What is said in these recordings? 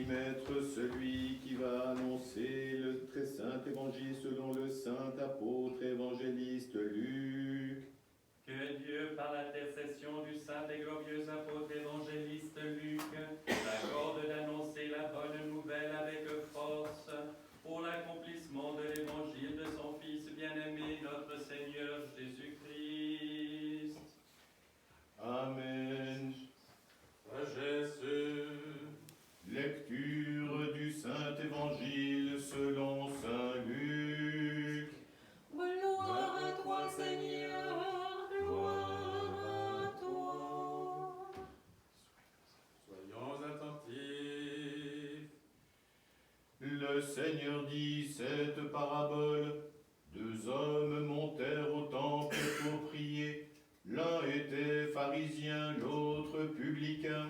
Maître, celui qui va annoncer le très saint évangile selon le saint apôtre évangéliste Luc. Que Dieu, par l'intercession du saint et glorieux apôtre évangéliste Luc, s'accorde d'annoncer la bonne nouvelle avec force pour l'accomplissement de l'évangile de son Fils bien-aimé, notre Seigneur Jésus-Christ. Amen. Sagesse. Lecture du saint évangile selon saint Luc. Gloire à toi, Seigneur, gloire à toi. Soyons attentifs. Le Seigneur dit cette parabole. Deux hommes montèrent au temple pour prier. L'un était pharisien, l'autre publicain.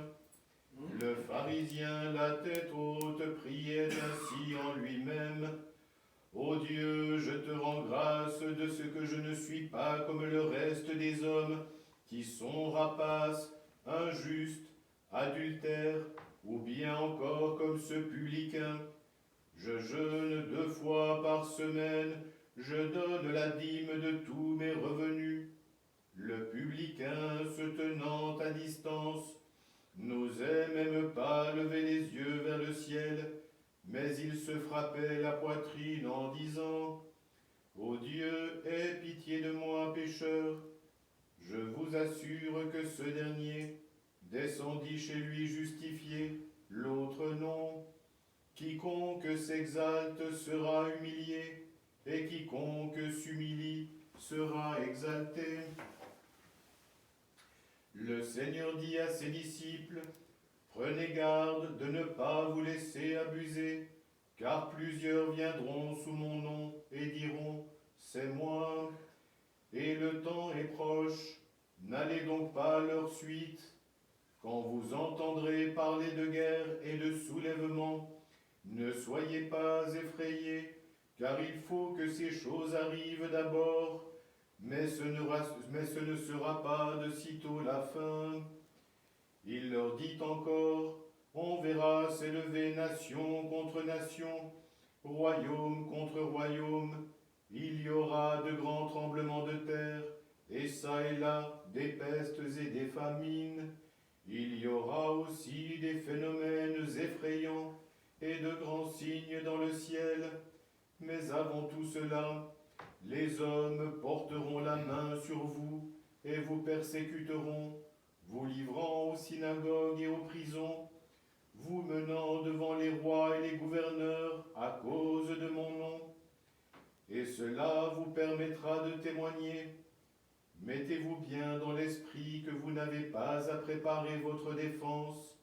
Le pharisien, la tête haute, priait ainsi en lui-même. Ô Dieu, je te rends grâce de ce que je ne suis pas comme le reste des hommes, qui sont rapaces, injustes, adultères, ou bien encore comme ce publicain. Je jeûne 2 fois par semaine, je donne la dîme de tous mes revenus. Le publicain, se tenant à distance, n'osait même pas lever les yeux vers le ciel, mais il se frappait la poitrine en disant « Ô Dieu, aie pitié de moi, pécheur !» Je vous assure que ce dernier descendit chez lui justifié, l'autre non. Quiconque s'exalte sera humilié, et quiconque s'humilie sera exalté. Le Seigneur dit à ses disciples, « Prenez garde de ne pas vous laisser abuser, car plusieurs viendront sous mon nom et diront, c'est moi. Et le temps est proche, n'allez donc pas à leur suite. Quand vous entendrez parler de guerre et de soulèvement, ne soyez pas effrayés, car il faut que ces choses arrivent d'abord, mais ce ne sera pas de sitôt la fin. » Il leur dit encore, on verra s'élever nation contre nation, royaume contre royaume. Il y aura de grands tremblements de terre, et çà et là des pestes et des famines. Il y aura aussi des phénomènes effrayants et de grands signes dans le ciel. Mais avant tout cela, les hommes porteront la main sur vous et vous persécuteront, vous livrant aux synagogues et aux prisons, vous menant devant les rois et les gouverneurs à cause de mon nom. Et cela vous permettra de témoigner. Mettez-vous bien dans l'esprit que vous n'avez pas à préparer votre défense,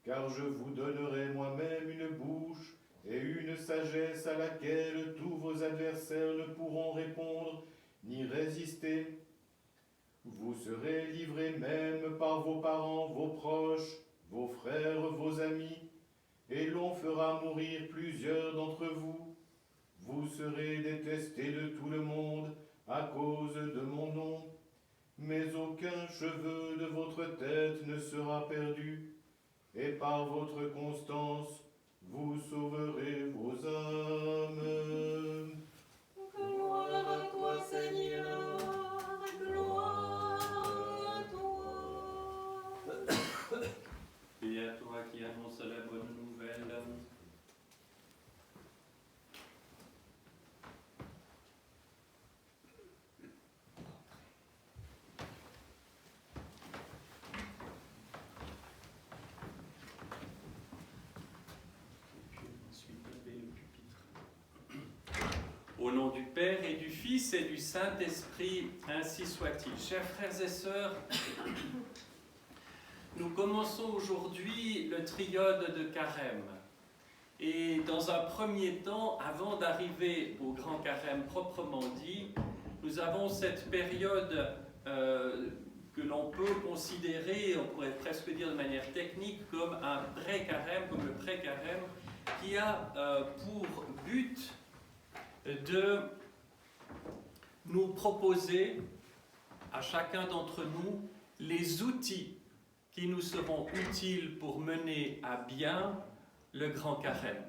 car je vous donnerai moi-même une bouche et une sagesse à laquelle tous vos adversaires ne pourront répondre ni résister. Vous serez livrés même par vos parents, vos proches, vos frères, vos amis, et l'on fera mourir plusieurs d'entre vous. Vous serez détestés de tout le monde à cause de mon nom, mais aucun cheveu de votre tête ne sera perdu, et par votre constance, vous sauverez vos âmes. Gloire à toi, Seigneur, gloire à toi. Et à toi qui annonce la bonne nouvelle. Au nom du Père et du Fils et du Saint-Esprit, ainsi soit-il. Chers frères et sœurs, nous commençons aujourd'hui le triode de Carême. Et dans un premier temps, avant d'arriver au grand Carême proprement dit, nous avons cette période que l'on peut considérer, on pourrait presque dire de manière technique, comme un pré-carême, comme le pré-carême, qui a pour but de nous proposer à chacun d'entre nous les outils qui nous seront utiles pour mener à bien le grand carême.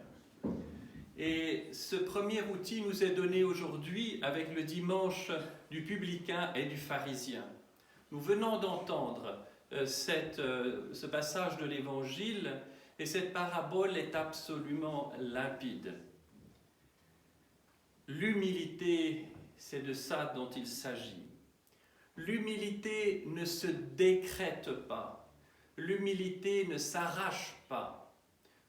Et ce premier outil nous est donné aujourd'hui avec le dimanche du publicain et du pharisien. Nous venons d'entendre ce passage de l'Évangile et cette parabole est absolument limpide. L'humilité, c'est de ça dont il s'agit. L'humilité ne se décrète pas. L'humilité ne s'arrache pas.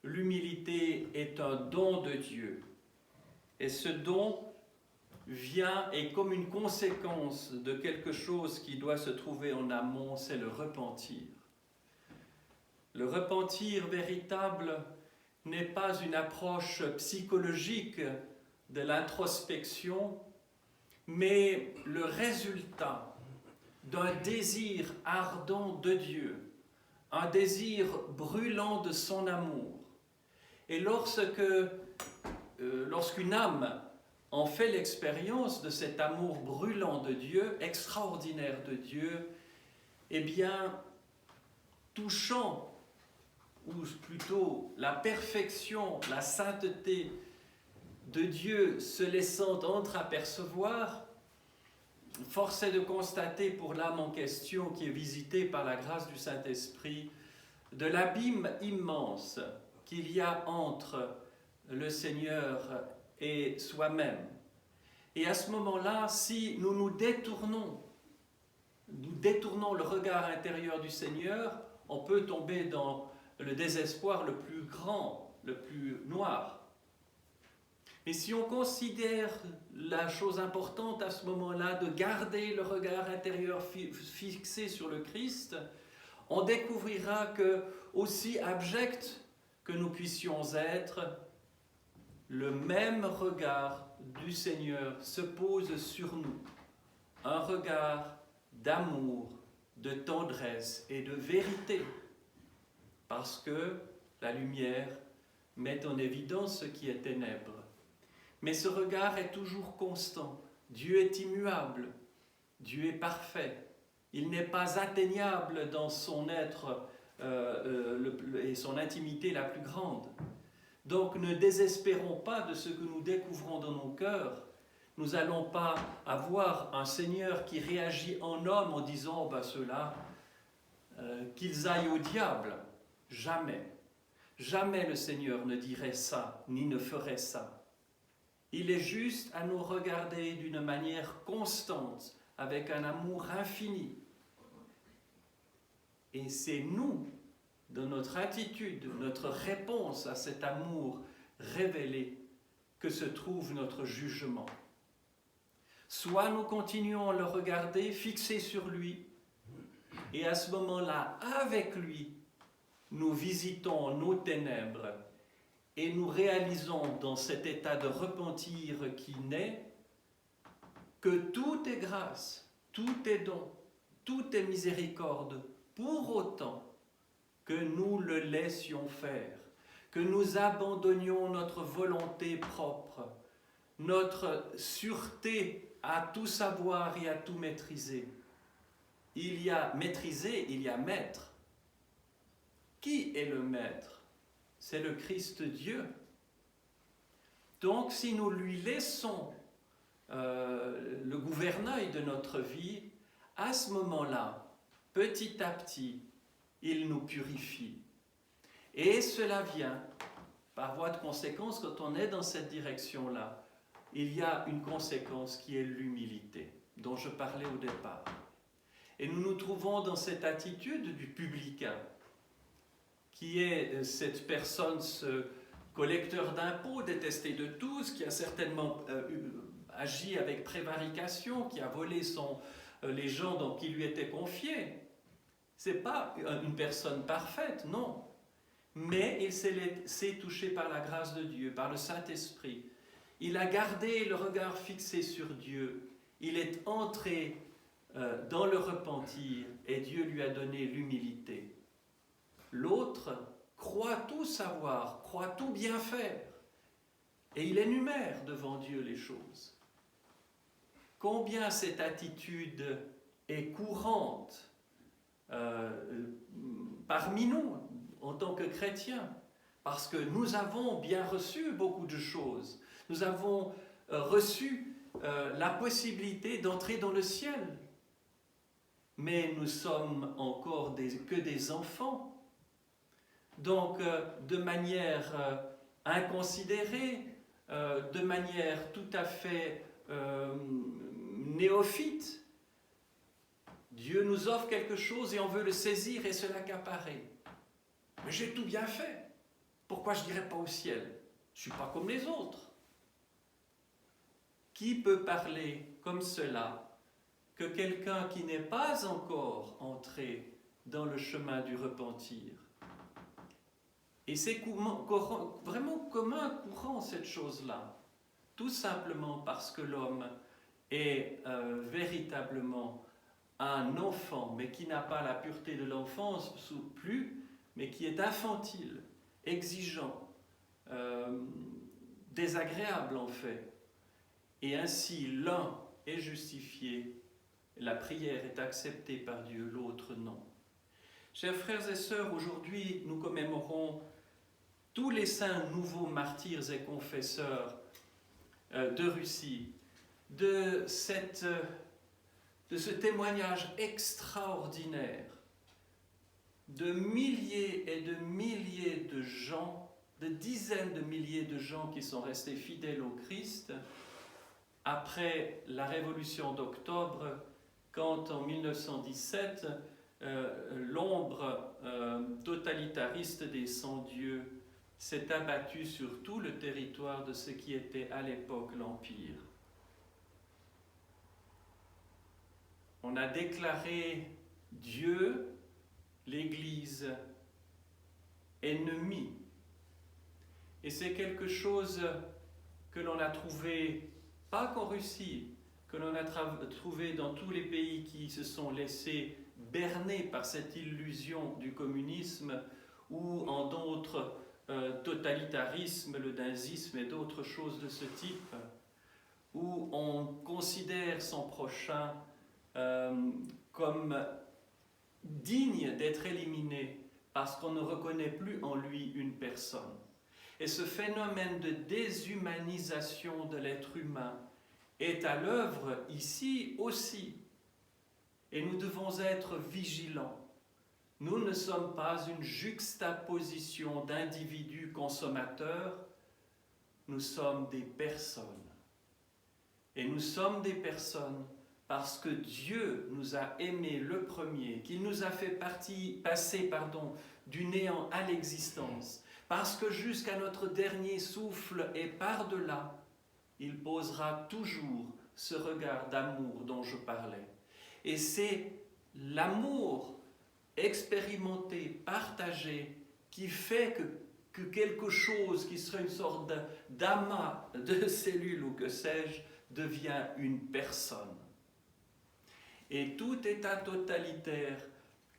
L'humilité est un don de Dieu. Et ce don vient et comme une conséquence de quelque chose qui doit se trouver en amont, c'est le repentir. Le repentir véritable n'est pas une approche psychologique de l'introspection, mais le résultat d'un désir ardent de Dieu, un désir brûlant de son amour. Et lorsqu'une âme en fait l'expérience de cet amour brûlant de Dieu, extraordinaire de Dieu, eh bien, touchant, ou plutôt la perfection, la sainteté de Dieu se laissant entreapercevoir, force est de constater pour l'âme en question qui est visitée par la grâce du Saint-Esprit, de l'abîme immense qu'il y a entre le Seigneur et soi-même. Et à ce moment-là, si nous détournons le regard intérieur du Seigneur, on peut tomber dans le désespoir le plus grand, le plus noir. Mais si on considère la chose importante à ce moment-là de garder le regard intérieur fixé sur le Christ, on découvrira que, aussi abject que nous puissions être, le même regard du Seigneur se pose sur nous. Un regard d'amour, de tendresse et de vérité. Parce que la lumière met en évidence ce qui est ténèbres. Mais ce regard est toujours constant. Dieu est immuable. Dieu est parfait. Il n'est pas atteignable dans son être et son intimité la plus grande. Donc ne désespérons pas de ce que nous découvrons dans nos cœurs. Nous n'allons pas avoir un Seigneur qui réagit en homme en disant « ceux-là, qu'ils aillent au diable ». Jamais. Jamais le Seigneur ne dirait ça, ni ne ferait ça. Il est juste à nous regarder d'une manière constante, avec un amour infini. Et c'est nous, dans notre attitude, notre réponse à cet amour révélé, que se trouve notre jugement. Soit nous continuons à le regarder, fixé sur lui, et à ce moment-là, avec lui, nous visitons nos ténèbres et nous réalisons dans cet état de repentir qui naît que tout est grâce, tout est don, tout est miséricorde, pour autant que nous le laissions faire, que nous abandonnions notre volonté propre, notre sûreté à tout savoir et à tout maîtriser. Il y a maîtriser, il y a maître. Qui est le maître? C'est le Christ Dieu. Donc si nous lui laissons le gouvernail de notre vie, à ce moment-là, petit à petit, il nous purifie. Et cela vient, par voie de conséquence, quand on est dans cette direction-là, il y a une conséquence qui est l'humilité, dont je parlais au départ. Et nous nous trouvons dans cette attitude du publicain, qui est cette personne, ce collecteur d'impôts, détesté de tous, qui a certainement agi avec prévarication, qui a volé les gens qui lui étaient confiés. Ce n'est pas une personne parfaite, non. Mais il s'est touché par la grâce de Dieu, par le Saint-Esprit. Il a gardé le regard fixé sur Dieu. Il est entré dans le repentir et Dieu lui a donné l'humilité. L'autre croit tout savoir, croit tout bien faire. Et il énumère devant Dieu les choses. Combien cette attitude est courante parmi nous, en tant que chrétiens. parce que nous avons bien reçu beaucoup de choses. Nous avons reçu la possibilité d'entrer dans le ciel. Mais nous sommes encore que des enfants. Donc, de manière inconsidérée, de manière tout à fait néophyte, Dieu nous offre quelque chose et on veut le saisir et se l'accaparer. Mais j'ai tout bien fait. Pourquoi je n'irai pas au ciel? Je ne suis pas comme les autres. Qui peut parler comme cela que quelqu'un qui n'est pas encore entré dans le chemin du repentir? Et c'est vraiment commun, courant cette chose-là. Tout simplement parce que l'homme est véritablement un enfant, mais qui n'a pas la pureté de l'enfance plus, mais qui est infantile, exigeant, désagréable en fait. Et ainsi, l'un est justifié, la prière est acceptée par Dieu, l'autre non. Chers frères et sœurs, aujourd'hui, nous commémorons tous les saints nouveaux martyrs et confesseurs de Russie, de ce témoignage extraordinaire de milliers et de milliers de gens, de dizaines de milliers de gens qui sont restés fidèles au Christ après la Révolution d'octobre, quand en 1917, l'ombre totalitariste des sans-dieux s'est abattue sur tout le territoire de ce qui était à l'époque l'Empire. On a déclaré Dieu, l'Église, ennemi. Et c'est quelque chose que l'on a trouvé, pas qu'en Russie, que l'on a trouvé dans tous les pays qui se sont laissés berner par cette illusion du communisme ou en d'autres totalitarismes, le nazisme et d'autres choses de ce type, où on considère son prochain comme digne d'être éliminé parce qu'on ne reconnaît plus en lui une personne. Et ce phénomène de déshumanisation de l'être humain est à l'œuvre ici aussi. Et nous devons être vigilants. Nous ne sommes pas une juxtaposition d'individus consommateurs, nous sommes des personnes. Et nous sommes des personnes parce que Dieu nous a aimés le premier, qu'il nous a fait passer du néant à l'existence, parce que jusqu'à notre dernier souffle et par-delà, il posera toujours ce regard d'amour dont je parlais. Et c'est l'amour expérimenté, partagé, qui fait que quelque chose qui serait une sorte d'amas de cellules ou que sais-je, devient une personne. Et tout État totalitaire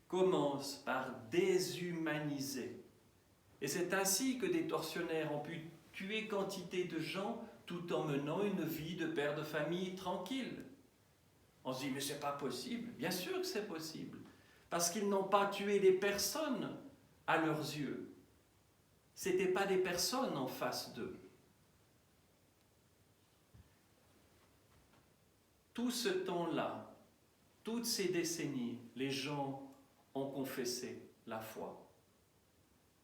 commence par déshumaniser. Et c'est ainsi que des tortionnaires ont pu tuer quantité de gens tout en menant une vie de père de famille tranquille. On se dit, mais c'est pas possible. Bien sûr que c'est possible. Parce qu'ils n'ont pas tué des personnes à leurs yeux. Ce n'étaient pas des personnes en face d'eux. Tout ce temps-là, toutes ces décennies, les gens ont confessé la foi.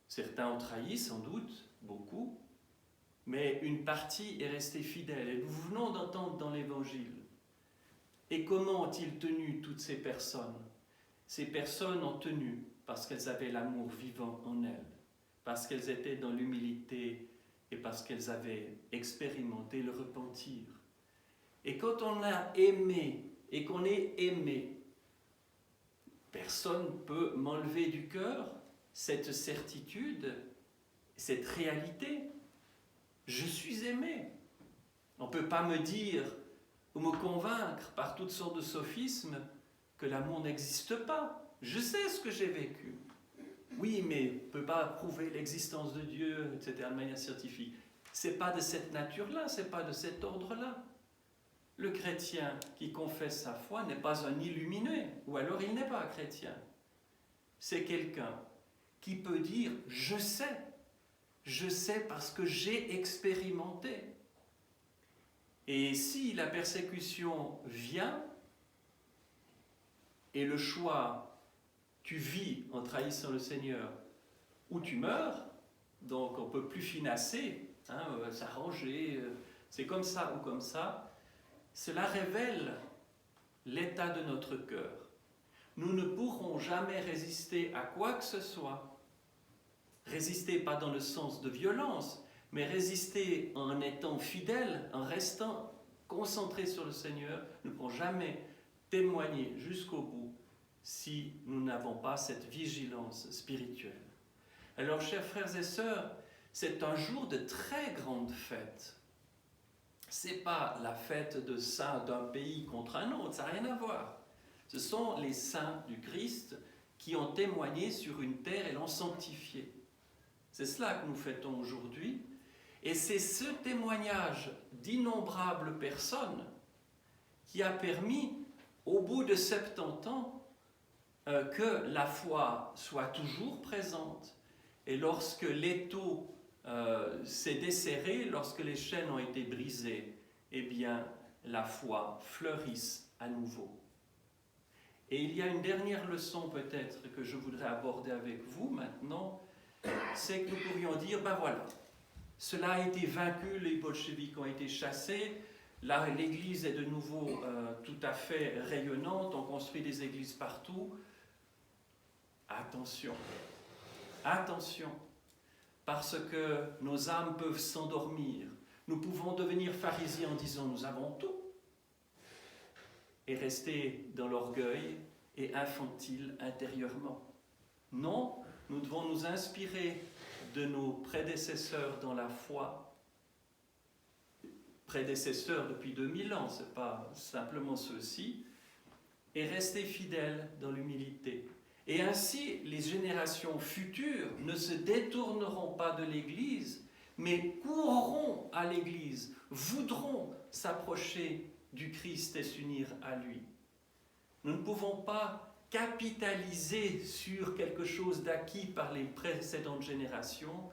Certains ont trahi, sans doute, beaucoup, mais une partie est restée fidèle. Et nous venons d'entendre dans l'Évangile. Et comment ont-ils tenu toutes ces personnes? Ces personnes ont tenu parce qu'elles avaient l'amour vivant en elles, parce qu'elles étaient dans l'humilité et parce qu'elles avaient expérimenté le repentir. Et quand on a aimé et qu'on est aimé, personne ne peut m'enlever du cœur cette certitude, cette réalité. Je suis aimé. On ne peut pas me dire ou me convaincre par toutes sortes de sophismes que l'amour n'existe pas. Je sais ce que j'ai vécu. Oui, mais on ne peut pas prouver l'existence de Dieu, etc., de manière scientifique. Ce n'est pas de cette nature-là, ce n'est pas de cet ordre-là. Le chrétien qui confesse sa foi n'est pas un illuminé, ou alors il n'est pas chrétien. C'est quelqu'un qui peut dire « je sais ». Je sais parce que j'ai expérimenté. Et si la persécution vient, et le choix, tu vis en trahissant le Seigneur, ou tu meurs, donc on ne peut plus finasser, s'arranger, c'est comme ça ou comme ça, cela révèle l'état de notre cœur. Nous ne pourrons jamais résister à quoi que ce soit. Résister pas dans le sens de violence, mais résister en étant fidèle, en restant concentré sur le Seigneur. Nous ne pourrons jamais témoigner jusqu'au bout si nous n'avons pas cette vigilance spirituelle. Alors, chers frères et sœurs, c'est un jour de très grande fête. Ce n'est pas la fête de saints d'un pays contre un autre, ça n'a rien à voir. Ce sont les saints du Christ qui ont témoigné sur une terre et l'ont sanctifiée. C'est cela que nous fêtons aujourd'hui. Et c'est ce témoignage d'innombrables personnes qui a permis, au bout de 70 ans, que la foi soit toujours présente. Et lorsque l'étau s'est desserré, lorsque les chaînes ont été brisées, eh bien, la foi fleurisse à nouveau. Et il y a une dernière leçon peut-être que je voudrais aborder avec vous maintenant, c'est que nous pourrions dire, ben voilà, cela a été vaincu, les bolcheviks ont été chassés, là l'église est de nouveau tout à fait rayonnante, on construit des églises partout. Attention, attention, parce que nos âmes peuvent s'endormir. Nous pouvons devenir pharisiens en disant nous avons tout et rester dans l'orgueil et infantile intérieurement. Non, nous devons nous inspirer de nos prédécesseurs dans la foi, prédécesseurs depuis 2000 ans, ce n'est pas simplement ceux-ci, et rester fidèles dans l'humilité. Et ainsi, les générations futures ne se détourneront pas de l'Église, mais courront à l'Église, voudront s'approcher du Christ et s'unir à lui. Nous ne pouvons pas capitaliser sur quelque chose d'acquis par les précédentes générations.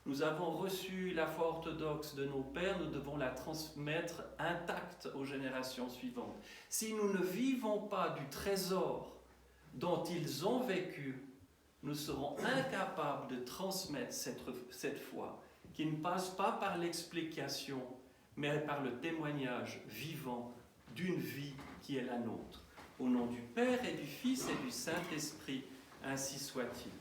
Nous avons reçu la foi orthodoxe de nos pères, nous devons la transmettre intacte aux générations suivantes. Si nous ne vivons pas du trésor dont ils ont vécu, nous serons incapables de transmettre cette foi qui ne passe pas par l'explication, mais par le témoignage vivant d'une vie qui est la nôtre. Au nom du Père et du Fils et du Saint-Esprit, ainsi soit-il.